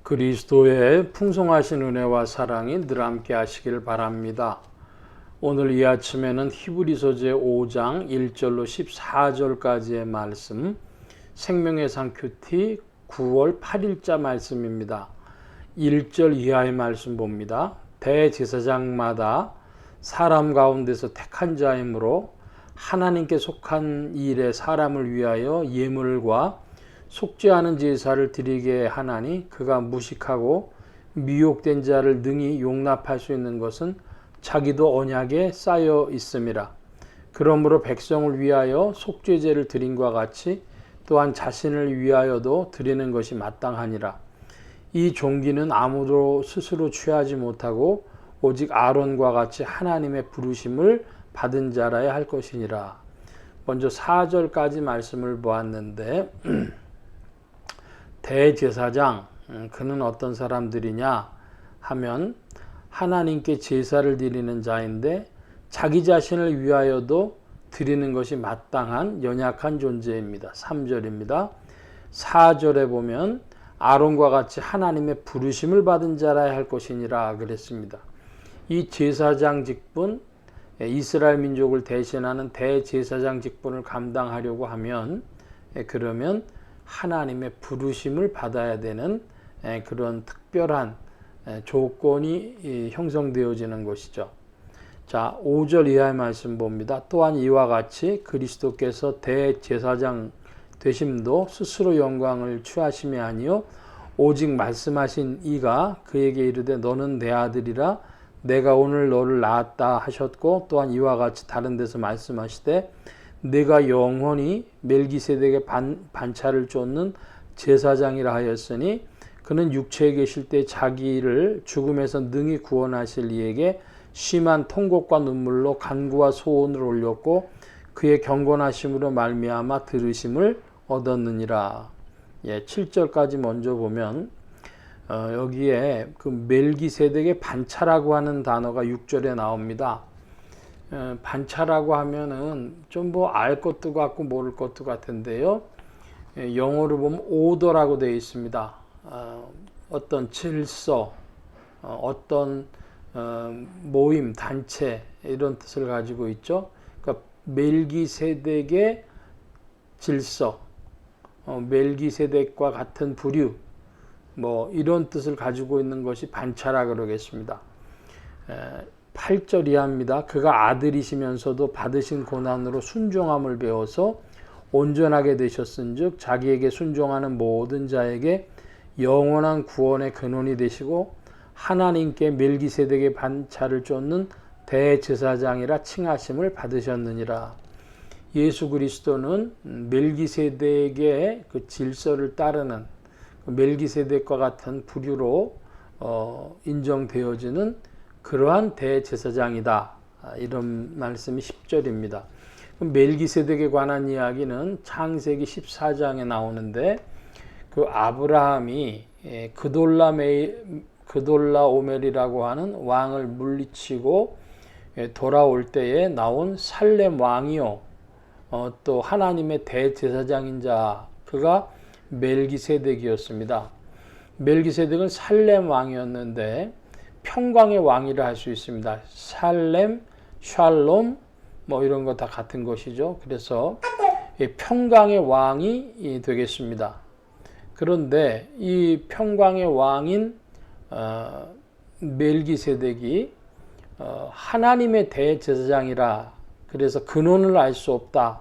그리스도의 풍성하신 은혜와 사랑이 늘 함께 하시길 바랍니다. 오늘 이 아침에는 히브리서 제5장 1절로 14절까지의 말씀, 생명의 상 큐티 9월 8일자 말씀입니다. 1절 이하의 말씀 봅니다. 대제사장마다 사람 가운데서 택한 자이므로 하나님께 속한 일에 사람을 위하여 예물과 속죄하는 제사를 드리게 하나니 그가 무식하고 미혹된 자를 능히 용납할 수 있는 것은 자기도 언약에 쌓여 있음이라. 그러므로 백성을 위하여 속죄제를 드림과 같이 또한 자신을 위하여도 드리는 것이 마땅하니라. 이 종기는 아무도 스스로 취하지 못하고 오직 아론과 같이 하나님의 부르심을 받은 자라야 할 것이니라. 먼저 4절까지 말씀을 보았는데 대제사장, 그는 어떤 사람들이냐 하면 하나님께 제사를 드리는 자인데 자기 자신을 위하여도 드리는 것이 마땅한 연약한 존재입니다. 3절입니다. 4절에 보면 아론과 같이 하나님의 부르심을 받은 자라야 할 것이니라 그랬습니다. 이 제사장 직분, 이스라엘 민족을 대신하는 대제사장 직분을 감당하려고 하면 그러면 하나님의 부르심을 받아야 되는 그런 특별한 조건이 형성되어지는 것이죠. 자, 5절 이하의 말씀 봅니다. 또한 이와 같이 그리스도께서 대제사장 되심도 스스로 영광을 취하심이 아니요 오직 말씀하신 이가 그에게 이르되 너는 내 아들이라 내가 오늘 너를 낳았다 하셨고, 또한 이와 같이 다른 데서 말씀하시되 내가 영원히 멜기세덱의 반차를 쫓는 제사장이라 하였으니 그는 육체에 계실 때 자기를 죽음에서 능히 구원하실 이에게 심한 통곡과 눈물로 간구와 소원을 올렸고 그의 경건하심으로 말미암아 들으심을 얻었느니라. 7절까지 먼저 보면 여기에 그 멜기세덱의 반차라고 하는 단어가 6절에 나옵니다. 반차라고 하면은 좀 뭐 알 것도 같고 모를 것도 같은데요. 영어로 보면 오더라고 되어 있습니다. 어떤 질서, 어떤 모임, 단체 이런 뜻을 가지고 있죠. 그러니까 멜기세덱의 질서, 멜기세덱과 같은 부류, 뭐 이런 뜻을 가지고 있는 것이 반차라 그러겠습니다. 8절 이하입니다. 그가 아들이시면서도 받으신 고난으로 순종함을 배워서 온전하게 되셨은즉 자기에게 순종하는 모든 자에게 영원한 구원의 근원이 되시고 하나님께 멜기세덱의 반차를 쫓는 대제사장이라 칭하심을 받으셨느니라. 예수 그리스도는 멜기세덱의 그 질서를 따르는 멜기세덱과 같은 부류로 인정되어지는 그러한 대제사장이다. 이런 말씀이 10절입니다. 멜기세덱에 관한 이야기는 창세기 14장에 나오는데 그 아브라함이 그돌라오멜이라고 하는 왕을 물리치고 돌아올 때에 나온 살렘 왕이요 또 하나님의 대제사장인 자, 그가 멜기세덱이었습니다. 멜기세덱은 살렘 왕이었는데 평강의 왕이라 할 수 있습니다. 살렘, 샬롬 뭐 이런 거 다 같은 것이죠. 그래서 평강의 왕이 되겠습니다. 그런데 이 평강의 왕인 멜기세덱이 하나님의 대제사장이라 그래서 근원을 알 수 없다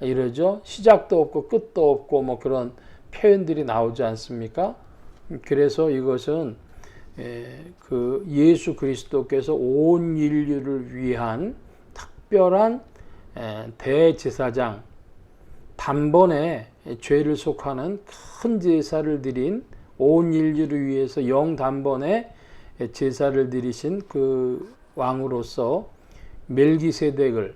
이러죠. 시작도 없고 끝도 없고 뭐 그런 표현들이 나오지 않습니까? 그래서 이것은 그 예수 그리스도께서 온 인류를 위한 특별한 대제사장, 단번에 죄를 속하는 큰 제사를 드린 온 인류를 위해서 영단번에 제사를 드리신 그 왕으로서 멜기세덱을,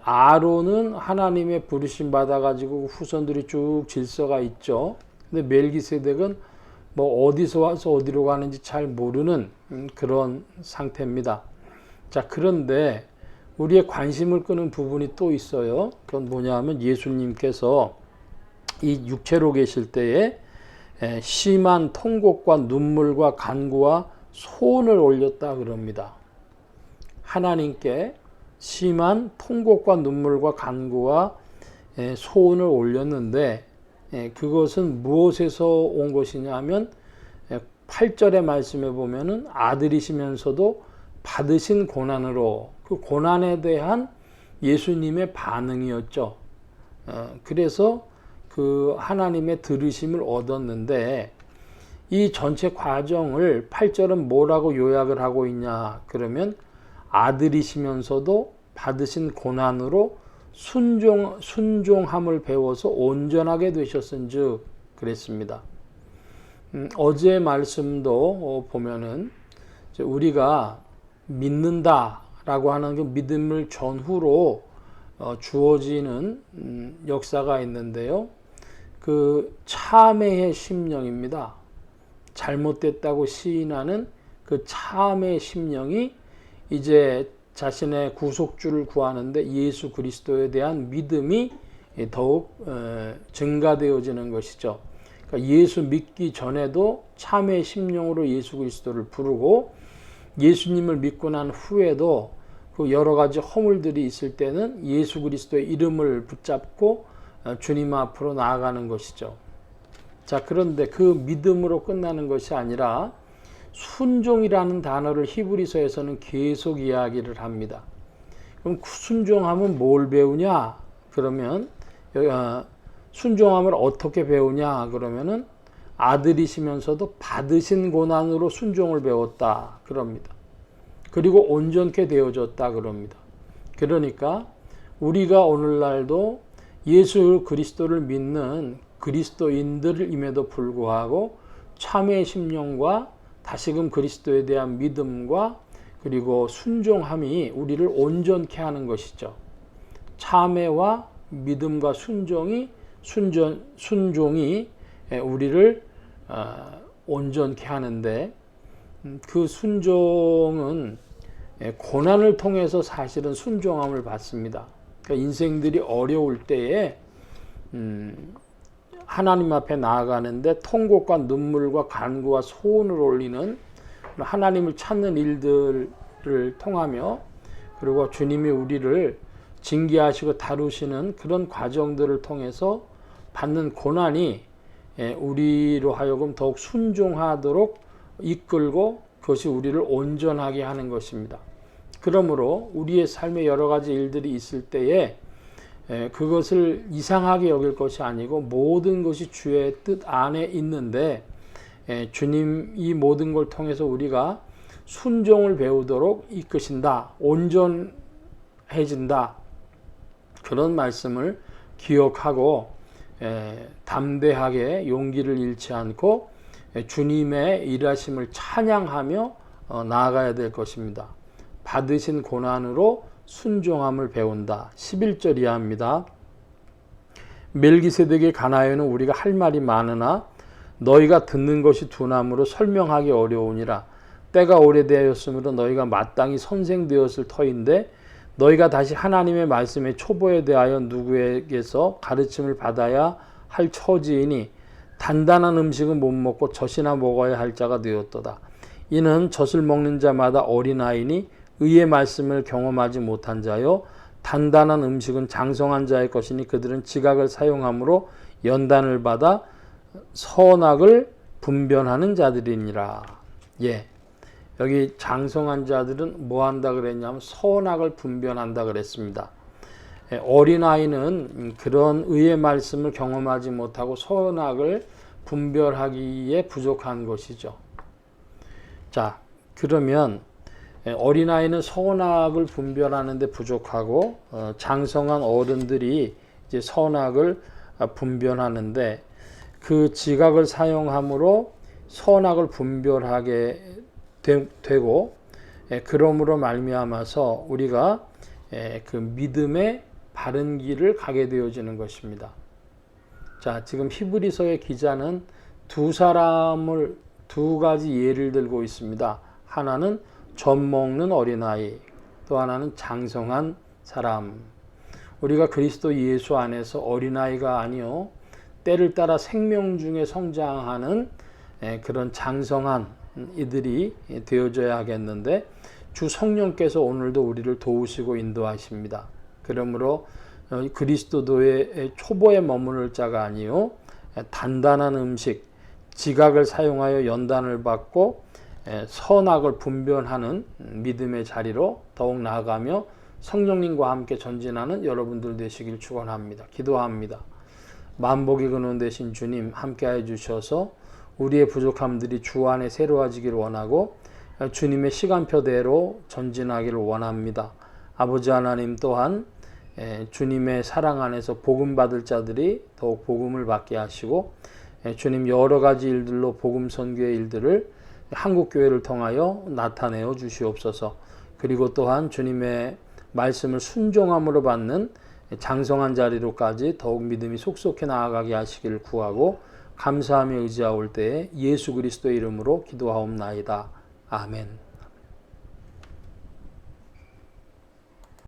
아론은 하나님의 부르심 받아가지고 후손들이 쭉 질서가 있죠. 근데 멜기세덱은 뭐 어디서 와서 어디로 가는지 잘 모르는 그런 상태입니다. 자, 그런데 우리의 관심을 끄는 부분이 또 있어요. 그건 뭐냐 하면 예수님께서 이 육체로 계실 때에 심한 통곡과 눈물과 간구와 소원을 올렸다 그럽니다. 하나님께 심한 통곡과 눈물과 간구와 소원을 올렸는데 그것은 무엇에서 온 것이냐 하면 8절의 말씀에 보면은 아들이시면서도 받으신 고난으로, 그 고난에 대한 예수님의 반응이었죠. 그래서 그 하나님의 들으심을 얻었는데 이 전체 과정을 8절은 뭐라고 요약을 하고 있냐 그러면 아들이시면서도 받으신 고난으로 순종함을 배워서 온전하게 되셨은즉 그랬습니다. 어제의 말씀도 보면은 우리가 믿는다라고 하는 그 믿음을 전후로 주어지는 역사가 있는데요. 그 참회의 심령입니다. 잘못됐다고 시인하는 그 참회의 심령이 이제 자신의 구속주를 구하는데 예수 그리스도에 대한 믿음이 더욱 증가되어지는 것이죠. 그러니까 예수 믿기 전에도 참회의 심령으로 예수 그리스도를 부르고 예수님을 믿고 난 후에도 그 여러 가지 허물들이 있을 때는 예수 그리스도의 이름을 붙잡고 주님 앞으로 나아가는 것이죠. 자, 그런데 그 믿음으로 끝나는 것이 아니라 순종이라는 단어를 히브리서에서는 계속 이야기를 합니다. 그럼 순종하면 뭘 배우냐? 그러면 순종함을 어떻게 배우냐? 그러면은 아들이시면서도 받으신 고난으로 순종을 배웠다 그럽니다. 그리고 온전케 되어졌다 그럽니다. 그러니까 우리가 오늘날도 예수 그리스도를 믿는 그리스도인들임에도 불구하고 참회의 심령과 다시금 그리스도에 대한 믿음과 그리고 순종함이 우리를 온전케 하는 것이죠. 참회와 믿음과 순종이 우리를 온전케 하는데 그 순종은 고난을 통해서 사실은 순종함을 받습니다. 그러니까 인생들이 어려울 때에 하나님 앞에 나아가는데 통곡과 눈물과 간구와 소원을 올리는 하나님을 찾는 일들을 통하며 그리고 주님이 우리를 징계하시고 다루시는 그런 과정들을 통해서 받는 고난이 우리로 하여금 더욱 순종하도록 이끌고 그것이 우리를 온전하게 하는 것입니다. 그러므로 우리의 삶에 여러 가지 일들이 있을 때에 그것을 이상하게 여길 것이 아니고 모든 것이 주의 뜻 안에 있는데 주님 이 모든 걸 통해서 우리가 순종을 배우도록 이끄신다, 온전해진다 그런 말씀을 기억하고 담대하게 용기를 잃지 않고 주님의 일하심을 찬양하며 나아가야 될 것입니다. 받으신 고난으로 순종함을 배운다. 11절 이하입니다. 멜기세덱의 가나에는 우리가 할 말이 많으나 너희가 듣는 것이 둔함으로 설명하기 어려우니라. 때가 오래되었으므로 너희가 마땅히 선생되었을 터인데 너희가 다시 하나님의 말씀의 초보에 대하여 누구에게서 가르침을 받아야 할 처지이니 단단한 음식은 못 먹고 젖이나 먹어야 할 자가 되었도다. 이는 젖을 먹는 자마다 어린아이니 의의 말씀을 경험하지 못한 자요 단단한 음식은 장성한 자의 것이니 그들은 지각을 사용함으로 연단을 받아 선악을 분별하는 자들이니라. 여기 장성한 자들은 뭐 한다 그랬냐면 선악을 분별한다 그랬습니다. 어린아이는 그런 의의 말씀을 경험하지 못하고 선악을 분별하기에 부족한 것이죠. 자, 그러면 어린아이는 선악을 분별하는 데 부족하고 장성한 어른들이 이제 선악을 분별하는데 그 지각을 사용함으로 선악을 분별하게 되고 그러므로 말미암아서 우리가 그 믿음의 바른 길을 가게 되어지는 것입니다. 자, 지금 히브리서의 기자는 두 가지 예를 들고 있습니다. 하나는 젖 먹는 어린아이, 또 하나는 장성한 사람. 우리가 그리스도 예수 안에서 어린아이가 아니요 때를 따라 생명 중에 성장하는 그런 장성한 이들이 되어져야 하겠는데 주 성령께서 오늘도 우리를 도우시고 인도하십니다. 그러므로 그리스도도의 초보에 머무를 자가 아니요 단단한 음식, 지각을 사용하여 연단을 받고 선악을 분별하는 믿음의 자리로 더욱 나아가며 성령님과 함께 전진하는 여러분들 되시길 축원합니다. 기도합니다. 만복의 근원 되신 주님 함께해 주셔서 우리의 부족함들이 주 안에 새로워지기를 원하고 주님의 시간표대로 전진하기를 원합니다. 아버지 하나님 또한 주님의 사랑 안에서 복음 받을 자들이 더욱 복음을 받게 하시고 주님 여러 가지 일들로 복음 선교의 일들을 한국교회를 통하여 나타내어 주시옵소서. 그리고 또한 주님의 말씀을 순종함으로 받는 장성한 자리로까지 더욱 믿음이 속속해 나아가게 하시기를 구하고 감사하며 의지하올 때에 예수 그리스도의 이름으로 기도하옵나이다. 아멘.